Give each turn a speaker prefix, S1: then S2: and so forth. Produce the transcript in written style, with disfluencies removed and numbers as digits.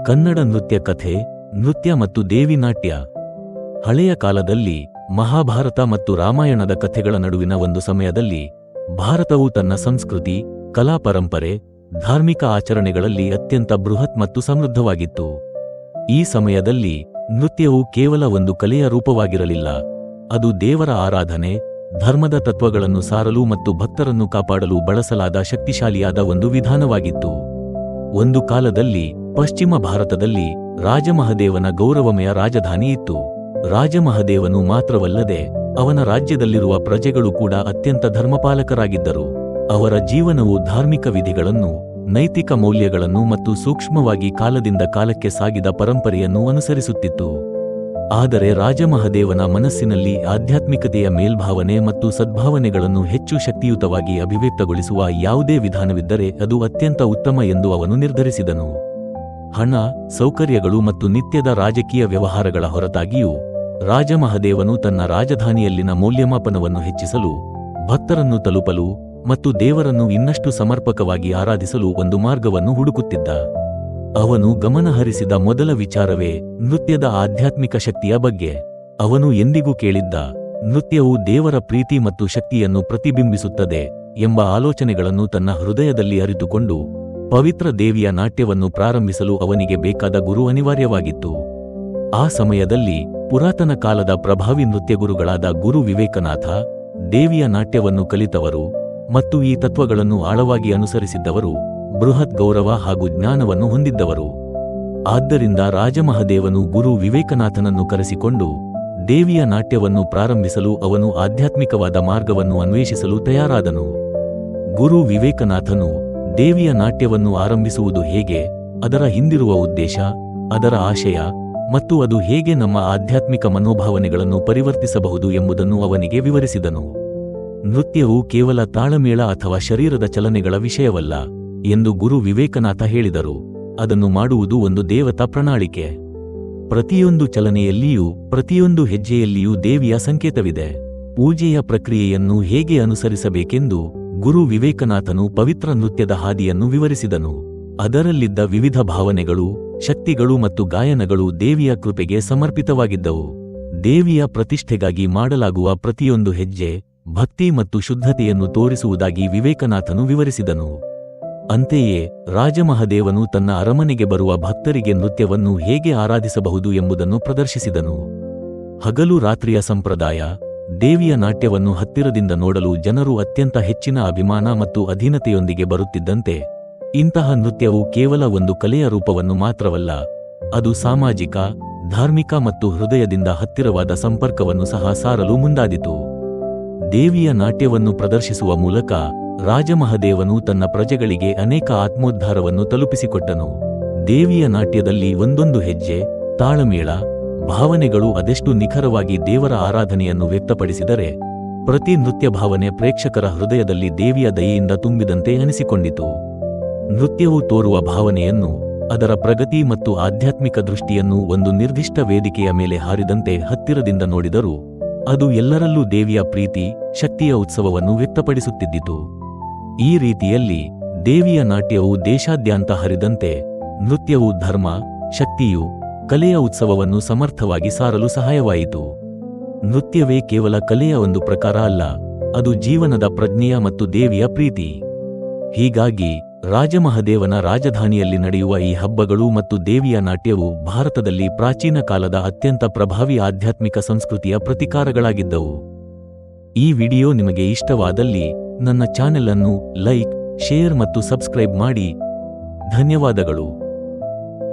S1: ಕನ್ನಡ ನೃತ್ಯ ಕಥೆ, ನೃತ್ಯ ಮತ್ತು ದೇವಿ ನಾಟ್ಯ. ಹಳೆಯ ಕಾಲದಲ್ಲಿ ಮಹಾಭಾರತ ಮತ್ತು ರಾಮಾಯಣದ ಕಥೆಗಳ ನಡುವಿನ ಒಂದು ಸಮಯದಲ್ಲಿ ಭಾರತವು ತನ್ನ ಸಂಸ್ಕೃತಿ, ಕಲಾ ಪರಂಪರೆ, ಧಾರ್ಮಿಕ ಆಚರಣೆಗಳಲ್ಲಿ ಅತ್ಯಂತ ಬೃಹತ್ ಮತ್ತು ಸಮೃದ್ಧವಾಗಿತ್ತು. ಈ ಸಮಯದಲ್ಲಿ ನೃತ್ಯವು ಕೇವಲ ಒಂದು ಕಲೆಯ ರೂಪವಾಗಿರಲಿಲ್ಲ, ಅದು ದೇವರ ಆರಾಧನೆ, ಧರ್ಮದ ತತ್ವಗಳನ್ನು ಸಾರಲು ಮತ್ತು ಭಕ್ತರನ್ನು ಕಾಪಾಡಲು ಬಳಸಲಾದ ಶಕ್ತಿಶಾಲಿಯಾದ ಒಂದು ವಿಧಾನವಾಗಿತ್ತು. ಒಂದು ಕಾಲದಲ್ಲಿ ಪಶ್ಚಿಮ ಭಾರತದಲ್ಲಿ ರಾಜಮಹದೇವನ ಗೌರವಮಯ ರಾಜಧಾನಿ ಇತ್ತು. ರಾಜಮಹದೇವನು ಮಾತ್ರವಲ್ಲದೆ ಅವನ ರಾಜ್ಯದಲ್ಲಿರುವ ಪ್ರಜೆಗಳು ಕೂಡ ಅತ್ಯಂತ ಧರ್ಮಪಾಲಕರಾಗಿದ್ದರು. ಅವರ ಜೀವನವು ಧಾರ್ಮಿಕ ವಿಧಿಗಳನ್ನು, ನೈತಿಕ ಮೌಲ್ಯಗಳನ್ನು ಮತ್ತು ಸೂಕ್ಷ್ಮವಾಗಿ ಕಾಲದಿಂದ ಕಾಲಕ್ಕೆ ಸಾಗಿದ ಪರಂಪರೆಯನ್ನು ಅನುಸರಿಸುತ್ತಿತ್ತು. ಆದರೆ ರಾಜಮಹದೇವನ ಮನಸ್ಸಿನಲ್ಲಿ ಆಧ್ಯಾತ್ಮಿಕತೆಯ ಮೇಲ್ಭಾವನೆ ಮತ್ತು ಸದ್ಭಾವನೆಗಳನ್ನು ಹೆಚ್ಚು ಶಕ್ತಿಯುತವಾಗಿ ಅಭಿವ್ಯಕ್ತಗೊಳಿಸುವ ಯಾವುದೇ ವಿಧಾನವಿದ್ದರೆ ಅದು ಅತ್ಯಂತ ಉತ್ತಮ ಎಂದು ಅವನು ನಿರ್ಧರಿಸಿದನು. ಹಣ, ಸೌಕರ್ಯಗಳು ಮತ್ತು ನಿತ್ಯದ ರಾಜಕೀಯ ವ್ಯವಹಾರಗಳ ಹೊರತಾಗಿಯೂ ರಾಜಮಹದೇವನು ತನ್ನ ರಾಜಧಾನಿಯಲ್ಲಿನ ಮೌಲ್ಯಮಾಪನವನ್ನು ಹೆಚ್ಚಿಸಲು, ಭಕ್ತರನ್ನು ತಲುಪಲು ಮತ್ತು ದೇವರನ್ನು ಇನ್ನಷ್ಟು ಸಮರ್ಪಕವಾಗಿ ಆರಾಧಿಸಲು ಒಂದು ಮಾರ್ಗವನ್ನು ಹುಡುಕುತ್ತಿದ್ದ. ಅವನು ಗಮನಹರಿಸಿದ ಮೊದಲ ವಿಚಾರವೇ ನೃತ್ಯದ ಆಧ್ಯಾತ್ಮಿಕ ಶಕ್ತಿಯ ಬಗ್ಗೆ. ಅವನು ಎಂದಿಗೂ ಕೇಳಿದ್ದ ನೃತ್ಯವು ದೇವರ ಪ್ರೀತಿ ಮತ್ತು ಶಕ್ತಿಯನ್ನು ಪ್ರತಿಬಿಂಬಿಸುತ್ತದೆ ಎಂಬ ಆಲೋಚನೆಗಳನ್ನು ತನ್ನ ಹೃದಯದಲ್ಲಿ ಅರಿತುಕೊಂಡು ಪವಿತ್ರ ದೇವಿಯ ನಾಟ್ಯವನ್ನು ಪ್ರಾರಂಭಿಸಲು ಅವನಿಗೆ ಬೇಕಾದ ಗುರು ಅನಿವಾರ್ಯವಾಗಿತ್ತು. ಆ ಸಮಯದಲ್ಲಿ ಪುರಾತನ ಕಾಲದ ಪ್ರಭಾವಿ ನೃತ್ಯಗುರುಗಳಾದ ಗುರು ವಿವೇಕನಾಥ, ದೇವಿಯ ನಾಟ್ಯವನ್ನು ಕಲಿತವರು ಮತ್ತು ಈ ತತ್ವಗಳನ್ನು ಆಳವಾಗಿ ಅನುಸರಿಸಿದ್ದವರು, ಬೃಹತ್ ಗೌರವ ಹಾಗೂ ಜ್ಞಾನವನ್ನು ಹೊಂದಿದ್ದವರು. ಆದ್ದರಿಂದ ರಾಜಮಹದೇವನು ಗುರು ವಿವೇಕನಾಥನನ್ನು ಕರೆಸಿಕೊಂಡು ದೇವಿಯ ನಾಟ್ಯವನ್ನು ಪ್ರಾರಂಭಿಸಲು ಅವನು ಆಧ್ಯಾತ್ಮಿಕವಾದ ಮಾರ್ಗವನ್ನು ಅನ್ವೇಷಿಸಲು ತಯಾರಾದನು. ಗುರು ವಿವೇಕನಾಥನು ದೇವಿಯ ನಾಟ್ಯವನ್ನು ಆರಂಭಿಸುವುದು ಹೇಗೆ, ಅದರ ಹಿಂದಿರುವ ಉದ್ದೇಶ, ಅದರ ಆಶಯ ಮತ್ತು ಅದು ಹೇಗೆ ನಮ್ಮ ಆಧ್ಯಾತ್ಮಿಕ ಮನೋಭಾವನೆಗಳನ್ನು ಪರಿವರ್ತಿಸಬಹುದು ಎಂಬುದನ್ನು ಅವನಿಗೆ ವಿವರಿಸಿದನು. ನೃತ್ಯವು ಕೇವಲ ತಾಳಮೇಳ ಅಥವಾ ಶರೀರದ ಚಲನೆಗಳ ವಿಷಯವಲ್ಲ ಎಂದು ಗುರು ವಿವೇಕನಾಥ ಹೇಳಿದರು. ಅದನ್ನು ಮಾಡುವುದು ಒಂದು ದೇವತಾ ಪ್ರಣಾಳಿಕೆ. ಪ್ರತಿಯೊಂದು ಚಲನೆಯಲ್ಲಿಯೂ, ಪ್ರತಿಯೊಂದು ಹೆಜ್ಜೆಯಲ್ಲಿಯೂ ದೇವಿಯ ಸಂಕೇತವಿದೆ. ಪೂಜೆಯ ಪ್ರಕ್ರಿಯೆಯನ್ನು ಹೇಗೆ ಅನುಸರಿಸಬೇಕೆಂದು ಗುರು ವಿವೇಕನಾಥನು ಪವಿತ್ರ ನೃತ್ಯದ ಹಾದಿಯನ್ನು ವಿವರಿಸಿದನು. ಅದರಲ್ಲಿದ್ದ ವಿವಿಧ ಭಾವನೆಗಳು, ಶಕ್ತಿಗಳು ಮತ್ತು ಗಾಯನಗಳು ದೇವಿಯ ಕೃಪೆಗೆ ಸಮರ್ಪಿತವಾಗಿದ್ದವು. ದೇವಿಯ ಪ್ರತಿಷ್ಠೆಗಾಗಿ ಮಾಡಲಾಗುವ ಪ್ರತಿಯೊಂದು ಹೆಜ್ಜೆ ಭಕ್ತಿ ಮತ್ತು ಶುದ್ಧತೆಯನ್ನು ತೋರಿಸುವುದಾಗಿ ವಿವೇಕನಾಥನು ವಿವರಿಸಿದನು. ಅಂತೆಯೇ ರಾಜಮಹದೇವನು ತನ್ನ ಅರಮನೆಗೆ ಬರುವ ಭಕ್ತರಿಗೆ ನೃತ್ಯವನ್ನು ಹೇಗೆ ಆರಾಧಿಸಬಹುದು ಎಂಬುದನ್ನು ಪ್ರದರ್ಶಿಸಿದನು. ಹಗಲು ರಾತ್ರಿಯ ಸಂಪ್ರದಾಯ, ದೇವಿಯ ನಾಟ್ಯವನ್ನು ಹತ್ತಿರದಿಂದ ನೋಡಲು ಜನರು ಅತ್ಯಂತ ಹೆಚ್ಚಿನ ಅಭಿಮಾನ ಮತ್ತು ಅಧೀನತೆಯೊಂದಿಗೆ ಬರುತ್ತಿದ್ದಂತೆ, ಇಂತಹ ನೃತ್ಯವು ಕೇವಲ ಒಂದು ಕಲೆಯ ರೂಪವನ್ನು ಮಾತ್ರವಲ್ಲ, ಅದು ಸಾಮಾಜಿಕ, ಧಾರ್ಮಿಕ ಮತ್ತು ಹೃದಯದಿಂದ ಹತ್ತಿರವಾದ ಸಂಪರ್ಕವನ್ನು ಸಹ ಸಾರಲು ಮುಂದಾದಿತು. ದೇವಿಯ ನಾಟ್ಯವನ್ನು ಪ್ರದರ್ಶಿಸುವ ಮೂಲಕ ರಾಜಮಹದೇವನು ತನ್ನ ಪ್ರಜೆಗಳಿಗೆ ಅನೇಕ ಆತ್ಮೋದ್ಧಾರವನ್ನು ತಲುಪಿಸಿಕೊಟ್ಟನು. ದೇವಿಯ ನಾಟ್ಯದಲ್ಲಿ ಒಂದೊಂದು ಹೆಜ್ಜೆ, ತಾಳಮೇಳ, ಭಾವನೆಗಳು ಅದೆಷ್ಟು ನಿಖರವಾಗಿ ದೇವರ ಆರಾಧನೆಯನ್ನು ವ್ಯಕ್ತಪಡಿಸಿದರೆ, ಪ್ರತಿ ನೃತ್ಯ ಭಾವನೆ ಪ್ರೇಕ್ಷಕರ ಹೃದಯದಲ್ಲಿ ದೇವಿಯ ದಯೆಯಿಂದ ತುಂಬಿದಂತೆ ಅನಿಸಿಕೊಂಡಿತು. ನೃತ್ಯವು ತೋರುವ ಭಾವನೆಯನ್ನು, ಅದರ ಪ್ರಗತಿ ಮತ್ತು ಆಧ್ಯಾತ್ಮಿಕ ದೃಷ್ಟಿಯನ್ನು ಒಂದು ನಿರ್ದಿಷ್ಟ ವೇದಿಕೆಯ ಮೇಲೆ ಹಾರಿದಂತೆ ಹತ್ತಿರದಿಂದ ನೋಡಿದರೂ ಅದು ಎಲ್ಲರಲ್ಲೂ ದೇವಿಯ ಪ್ರೀತಿ, ಶಕ್ತಿಯ ಉತ್ಸವವನ್ನು ವ್ಯಕ್ತಪಡಿಸುತ್ತಿದ್ದಿತು. ಈ ರೀತಿಯಲ್ಲಿ ದೇವಿಯ ನಾಟ್ಯವು ದೇಶಾದ್ಯಂತ ಹರಿದಂತೆ ನೃತ್ಯವು ಧರ್ಮ, ಶಕ್ತಿಯು, ಕಲೆಯ ಉತ್ಸವವನ್ನು ಸಮರ್ಥವಾಗಿ ಸಾರಲು ಸಹಾಯವಾಯಿತು. ನೃತ್ಯವೇ ಕೇವಲ ಕಲೆಯ ಒಂದು ಪ್ರಕಾರ ಅಲ್ಲ, ಅದು ಜೀವನದ ಪ್ರಜ್ಞೆಯ ಮತ್ತು ದೇವಿಯ ಪ್ರೀತಿ. ಹೀಗಾಗಿ ರಾಜಮಹದೇವನ ರಾಜಧಾನಿಯಲ್ಲಿ ನಡೆಯುವ ಈ ಹಬ್ಬಗಳು ಮತ್ತು ದೇವಿಯ ನಾಟ್ಯವು ಭಾರತದಲ್ಲಿ ಪ್ರಾಚೀನ ಕಾಲದ ಅತ್ಯಂತ ಪ್ರಭಾವಿ ಆಧ್ಯಾತ್ಮಿಕ ಸಂಸ್ಕೃತಿಯ ಪ್ರತಿಕಾರಗಳಾಗಿದ್ದವು. ಈ ವಿಡಿಯೋ ನಿಮಗೆ ಇಷ್ಟವಾದಲ್ಲಿ ನನ್ನ ಚಾನೆಲ್ ಅನ್ನು ಲೈಕ್, ಶೇರ್ ಮತ್ತು ಸಬ್ಸ್ಕ್ರೈಬ್ ಮಾಡಿ. ಧನ್ಯವಾದಗಳು.